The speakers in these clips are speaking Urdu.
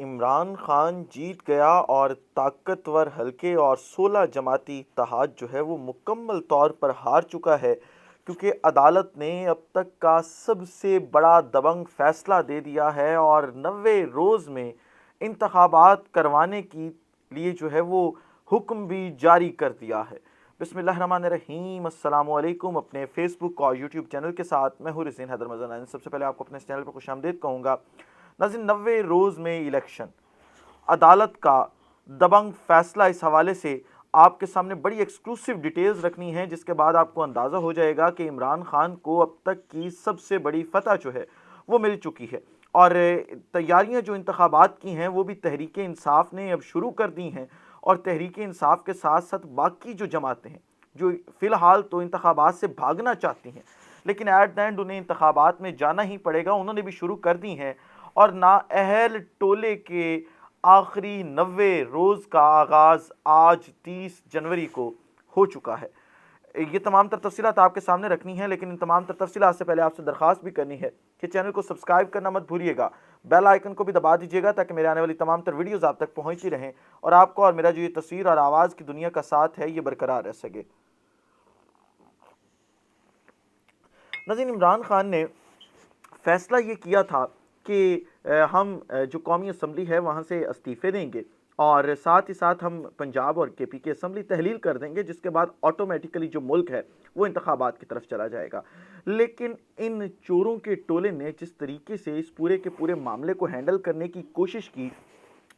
عمران خان جیت گیا اور طاقتور حلقے اور 16 جماعتی اتحاد جو ہے وہ مکمل طور پر ہار چکا ہے، کیونکہ عدالت نے اب تک کا سب سے بڑا دبنگ فیصلہ دے دیا ہے اور 90 روز میں انتخابات کروانے کی لیے جو ہے وہ حکم بھی جاری کر دیا ہے۔ بسم اللہ الرحمن الرحیم، السلام علیکم۔ اپنے فیس بک اور یوٹیوب چینل کے ساتھ میں ہوں رزین حیدر مزن۔ سب سے پہلے آپ کو اپنے اس چینل پر خوش آمدید کہوں گا۔ ناظرین، 90 روز میں الیکشن، عدالت کا دبنگ فیصلہ، اس حوالے سے آپ کے سامنے بڑی ایکسکلوسیو ڈیٹیلز رکھنی ہے، جس کے بعد آپ کو اندازہ ہو جائے گا کہ عمران خان کو اب تک کی سب سے بڑی فتح جو ہے وہ مل چکی ہے۔ اور تیاریاں جو انتخابات کی ہیں وہ بھی تحریک انصاف نے اب شروع کر دی ہیں، اور تحریک انصاف کے ساتھ ساتھ باقی جو جماعتیں ہیں جو فی الحال تو انتخابات سے بھاگنا چاہتی ہیں، لیکن ایٹ دا اینڈ انہیں انتخابات میں جانا ہی پڑے گا، انہوں نے بھی شروع کر دی ہیں۔ اور نااہل ٹولے کے آخری 90 روز کا آغاز آج 30 جنوری کو ہو چکا ہے۔ یہ تمام تر تفصیلات آپ کے سامنے رکھنی ہیں، لیکن ان تمام تر تفصیلات سے پہلے آپ سے درخواست بھی کرنی ہے کہ چینل کو سبسکرائب کرنا مت بھولیے گا، بیل آئیکن کو بھی دبا دیجیے گا تاکہ میرے آنے والی تمام تر ویڈیوز آپ تک پہنچتی رہیں اور آپ کو اور میرا جو یہ تصویر اور آواز کی دنیا کا ساتھ ہے یہ برقرار رہ سکے۔ ناظرین، عمران خان نے فیصلہ یہ کیا تھا کہ ہم جو قومی اسمبلی ہے وہاں سے استعفے دیں گے، اور ساتھ ہی ساتھ ہم پنجاب اور کے پی کی اسمبلی تحلیل کر دیں گے، جس کے بعد آٹومیٹیکلی جو ملک ہے وہ انتخابات کی طرف چلا جائے گا۔ لیکن ان چوروں کے ٹولے نے جس طریقے سے اس پورے کے پورے معاملے کو ہینڈل کرنے کی کوشش کی،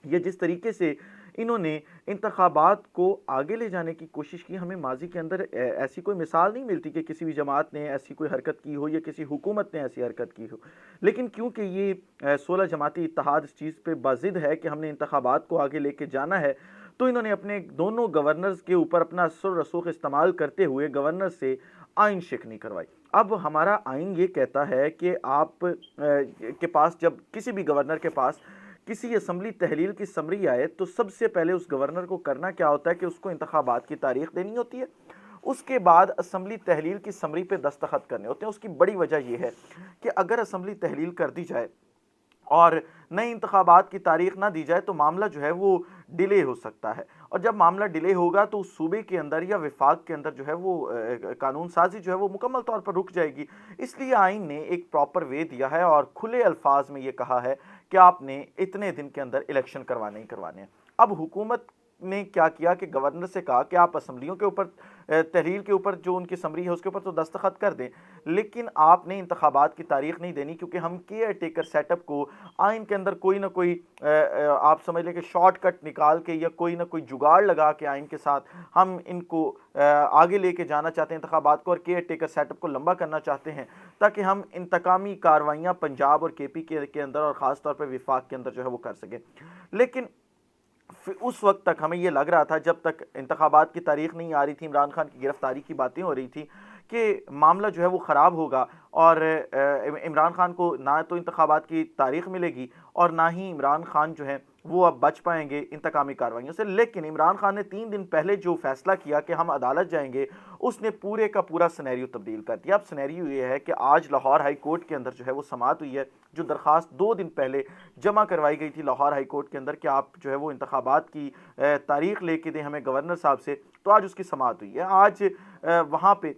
یا جس طریقے سے انہوں نے انتخابات کو آگے لے جانے کی کوشش کی، ہمیں ماضی کے اندر ایسی کوئی مثال نہیں ملتی کہ کسی بھی جماعت نے ایسی کوئی حرکت کی ہو یا کسی حکومت نے ایسی حرکت کی ہو۔ لیکن کیونکہ یہ 16 جماعتی اتحاد اس چیز پہ باضد ہے کہ ہم نے انتخابات کو آگے لے کے جانا ہے، تو انہوں نے اپنے دونوں گورنرز کے اوپر اپنا سر رسوخ استعمال کرتے ہوئے گورنر سے آئین شکنی کروائی۔ اب ہمارا آئین یہ کہتا ہے کہ آپ کے پاس جب کسی بھی گورنر کے پاس کسی اسمبلی تحلیل کی سمری آئے تو سب سے پہلے اس گورنر کو کرنا کیا ہوتا ہے کہ اس کو انتخابات کی تاریخ دینی ہوتی ہے، اس کے بعد اسمبلی تحلیل کی سمری پہ دستخط کرنے ہوتے ہیں۔ اس کی بڑی وجہ یہ ہے کہ اگر اسمبلی تحلیل کر دی جائے اور نئے انتخابات کی تاریخ نہ دی جائے تو معاملہ جو ہے وہ ڈیلے ہو سکتا ہے، اور جب معاملہ ڈیلے ہوگا تو اس صوبے کے اندر یا وفاق کے اندر جو ہے وہ قانون سازی جو ہے وہ مکمل طور پر رک جائے گی۔ اس لیے آئین نے ایک پراپر وے دیا ہے اور کھلے الفاظ میں یہ کہا ہے کہ آپ نے اتنے دن کے اندر الیکشن کروانے ہی کروانے ہیں۔ اب حکومت نے کیا کیا کہ گورنر سے کہا کہ آپ اسمبلیوں کے اوپر تحلیل کے اوپر جو ان کی سمری ہے اس کے اوپر تو دستخط کر دیں، لیکن آپ نے انتخابات کی تاریخ نہیں دینی، کیونکہ ہم کیئر ٹیکر سیٹ اپ کو آئین کے اندر کوئی نہ کوئی آپ سمجھ لیں کہ شارٹ کٹ نکال کے یا کوئی نہ کوئی جگاڑ لگا کے آئین کے ساتھ ہم ان کو آگے لے کے جانا چاہتے ہیں انتخابات کو، اور کیئر ٹیکر سیٹ اپ کو لمبا کرنا چاہتے ہیں تاکہ ہم انتقامی کارروائیاں پنجاب اور کے پی کے اندر اور خاص طور پہ وفاق کے اندر جو ہے وہ کر سکیں۔ لیکن اس وقت تک ہمیں یہ لگ رہا تھا، جب تک انتخابات کی تاریخ نہیں آ رہی تھی، عمران خان کی گرفتاری کی باتیں ہو رہی تھی، کہ معاملہ جو ہے وہ خراب ہوگا اور عمران خان کو نہ تو انتخابات کی تاریخ ملے گی اور نہ ہی عمران خان جو ہے وہ اب بچ پائیں گے انتقامی کارروائیوں سے۔ لیکن عمران خان نے 3 دن پہلے جو فیصلہ کیا کہ ہم عدالت جائیں گے، اس نے پورے کا پورا سینیریو تبدیل کر دیا۔ اب سینیریو یہ ہے کہ آج لاہور ہائی کورٹ کے اندر جو ہے وہ سماعت ہوئی ہے، جو درخواست 2 دن پہلے جمع کروائی گئی تھی لاہور ہائی کورٹ کے اندر کہ آپ جو ہے وہ انتخابات کی تاریخ لے کے دیں ہمیں گورنر صاحب سے، تو آج اس کی سماعت ہوئی ہے۔ آج وہاں پہ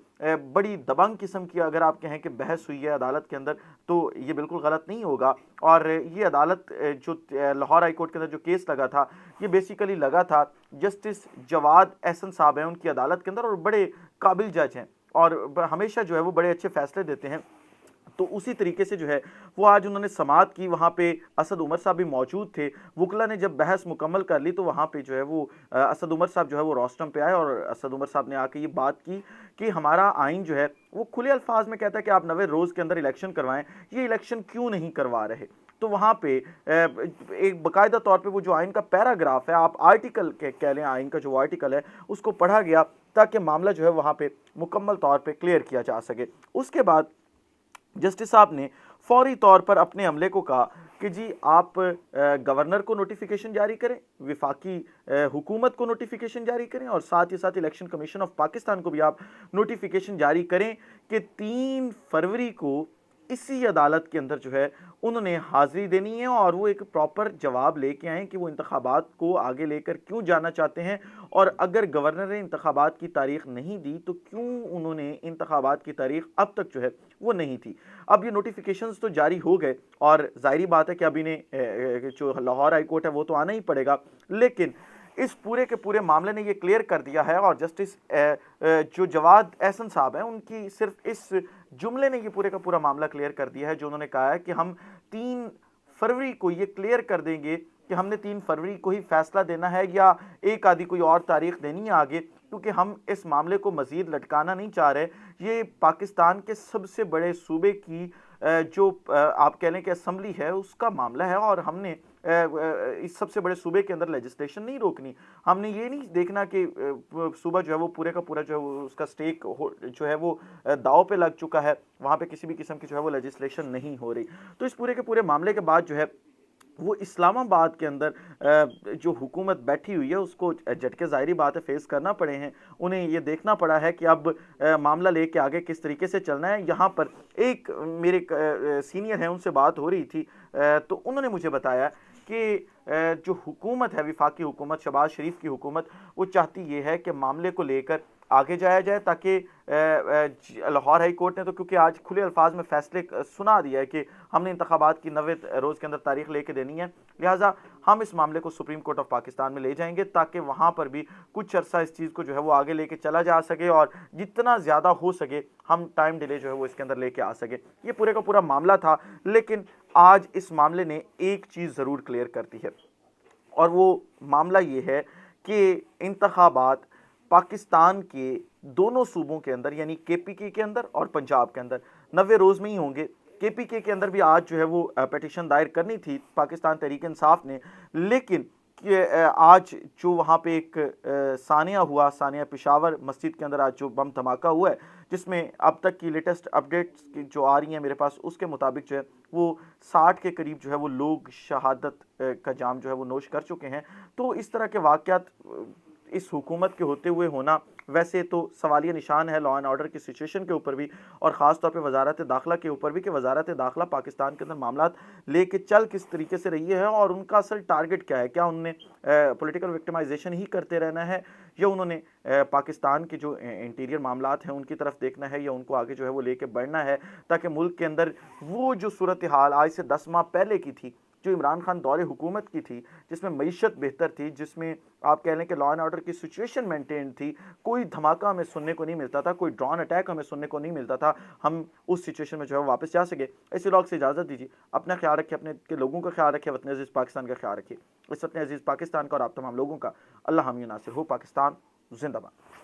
بڑی دبنگ قسم کی اگر آپ کہیں کہ بحث ہوئی ہے عدالت کے اندر، تو یہ بالکل غلط نہیں ہوگا۔ اور یہ عدالت جو لاہور ہائی کورٹ کے اندر جو کیس لگا تھا، یہ بیسیکلی لگا تھا جسٹس جواد احسن صاحب ہیں ان کی عدالت کے اندر، اور بڑے قابل جج ہیں اور ہمیشہ جو ہے وہ بڑے اچھے فیصلے دیتے ہیں۔ تو اسی طریقے سے جو ہے وہ آج انہوں نے سماعت کی، وہاں پہ اسد عمر صاحب بھی موجود تھے۔ وکلا نے جب بحث مکمل کر لی تو وہاں پہ جو ہے وہ اسد عمر صاحب جو ہے وہ روسٹرم پہ آئے، اور اسد عمر صاحب نے آ کے یہ بات کی کہ ہمارا آئین جو ہے وہ کھلے الفاظ میں کہتا ہے کہ آپ 90 روز کے اندر الیکشن کروائیں، یہ الیکشن کیوں نہیں کروا رہے؟ تو وہاں پہ ایک باقاعدہ طور پہ وہ جو آئین کا پیراگراف ہے، آپ آرٹیکل کہہ لیں، آئین کا جو آرٹیکل ہے اس کو پڑھا گیا تاکہ معاملہ جو ہے وہاں پہ مکمل طور پہ کلیئر کیا جا سکے۔ اس کے بعد جسٹس صاحب نے فوری طور پر اپنے عملے کو کہا کہ جی آپ گورنر کو نوٹیفیکیشن جاری کریں، وفاقی حکومت کو نوٹیفیکیشن جاری کریں، اور ساتھ ہی ساتھ الیکشن کمیشن آف پاکستان کو بھی آپ نوٹیفیکیشن جاری کریں کہ 3 فروری کو اسی عدالت کے اندر جو ہے انہوں نے حاضری دینی ہے اور وہ ایک پراپر جواب لے کے آئیں کہ وہ انتخابات کو آگے لے کر کیوں جانا چاہتے ہیں، اور اگر گورنر نے انتخابات کی تاریخ نہیں دی تو کیوں انہوں نے انتخابات کی تاریخ اب تک جو ہے وہ نہیں تھی۔ اب یہ نوٹیفیکیشنز تو جاری ہو گئے اور ظاہری بات ہے کہ اب انہیں جو لاہور ہائی کورٹ ہے وہ تو آنا ہی پڑے گا، لیکن اس پورے کے پورے معاملے نے یہ کلیئر کر دیا ہے، اور جسٹس جو جواد احسن صاحب ہیں ان کی صرف اس جملے نے یہ پورے کا پورا معاملہ کلیئر کر دیا ہے، جو انہوں نے کہا ہے کہ ہم 3 فروری کو یہ کلیئر کر دیں گے کہ ہم نے 3 فروری کو ہی فیصلہ دینا ہے یا ایک آدھی کوئی اور تاریخ دینی ہے آگے، کیونکہ ہم اس معاملے کو مزید لٹکانا نہیں چاہ رہے۔ یہ پاکستان کے سب سے بڑے صوبے کی جو آپ کہہ لیں کہ اسمبلی ہے اس کا معاملہ ہے، اور ہم نے اس سب سے بڑے صوبے کے اندر لیجسلیشن نہیں روکنی۔ ہم نے یہ نہیں دیکھنا کہ صوبہ جو ہے وہ پورے کا پورا جو ہے اس کا سٹیک جو ہے وہ داؤ پہ لگ چکا ہے، وہاں پہ کسی بھی قسم کی جو ہے وہ لیجسلیشن نہیں ہو رہی۔ تو اس پورے کے پورے معاملے کے بعد جو ہے وہ اسلام آباد کے اندر جو حکومت بیٹھی ہوئی ہے اس کو جھٹکے ظاہری بات ہے فیس کرنا پڑے ہیں، انہیں یہ دیکھنا پڑا ہے کہ اب معاملہ لے کے آگے کس طریقے سے چلنا ہے۔ یہاں پر ایک میرے سینئر ہیں ان سے بات ہو رہی تھی، تو انہوں نے مجھے بتایا کہ جو حکومت ہے وفاقی حکومت، شہباز شریف کی حکومت، وہ چاہتی یہ ہے کہ معاملے کو لے کر آگے جایا جائے، تاکہ لاہور ہائی کورٹ نے تو کیونکہ آج کھلے الفاظ میں فیصلے سنا دیا ہے کہ ہم نے انتخابات کی 90 روز کے اندر تاریخ لے کے دینی ہے، لہٰذا ہم اس معاملے کو سپریم کورٹ آف پاکستان میں لے جائیں گے تاکہ وہاں پر بھی کچھ عرصہ اس چیز کو جو ہے وہ آگے لے کے چلا جا سکے، اور جتنا زیادہ ہو سکے ہم ٹائم ڈیلے جو ہے وہ اس کے اندر لے کے آ سکے۔ یہ پورے کا پورا معاملہ تھا، لیکن آج اس معاملے نے ایک چیز ضرور کلیئر کر دی ہے، اور وہ معاملہ یہ ہے کہ انتخابات پاکستان کے دونوں صوبوں کے اندر یعنی کے پی کے اندر اور پنجاب کے اندر 90 روز میں ہی ہوں گے۔ کے پی کے اندر بھی آج جو ہے وہ پیٹیشن دائر کرنی تھی پاکستان تحریک انصاف نے، لیکن آج جو وہاں پہ ایک ثانیہ ہوا، ثانیہ پشاور مسجد کے اندر آج جو بم دھماکہ ہوا ہے، جس میں اب تک کی لیٹسٹ اپڈیٹس جو آ رہی ہیں میرے پاس، اس کے مطابق جو ہے وہ 60 کے قریب جو ہے وہ لوگ شہادت کا جام جو ہے وہ نوش کر چکے ہیں۔ تو اس طرح کے واقعات اس حکومت کے ہوتے ہوئے ہونا ویسے تو سوالیہ نشان ہے لا اینڈ آرڈر کی سچویشن کے اوپر بھی، اور خاص طور پہ وزارت داخلہ کے اوپر بھی، کہ وزارت داخلہ پاکستان کے اندر معاملات لے کے چل کس طریقے سے رہی ہے، اور ان کا اصل ٹارگٹ کیا ہے۔ کیا انہوں نے پولیٹیکل وکٹمائزیشن ہی کرتے رہنا ہے، یا انہوں نے پاکستان کے جو انٹیریئر معاملات ہیں ان کی طرف دیکھنا ہے، یا ان کو آگے جو ہے وہ لے کے بڑھنا ہے، تاکہ ملک کے اندر وہ جو صورتحال آج سے 10 ماہ پہلے کی تھی، جو عمران خان دور حکومت کی تھی، جس میں معیشت بہتر تھی، جس میں آپ کہہ لیں کہ لا اینڈ آرڈر کی سچویشن مینٹین تھی، کوئی دھماکہ ہمیں سننے کو نہیں ملتا تھا، کوئی ڈرون اٹیک ہمیں سننے کو نہیں ملتا تھا، ہم اس سچویشن میں جو ہے واپس جا سکے۔ اس ولاگ سے اجازت دیجیے، اپنا خیال رکھیں، اپنے کے لوگوں کا خیال رکھیں، وطن عزیز پاکستان کا خیال رکھیں۔ اس وطن عزیز پاکستان کا اور آپ تمام لوگوں کا اللہ حامی و ناصر ہو۔ پاکستان زندہ باد۔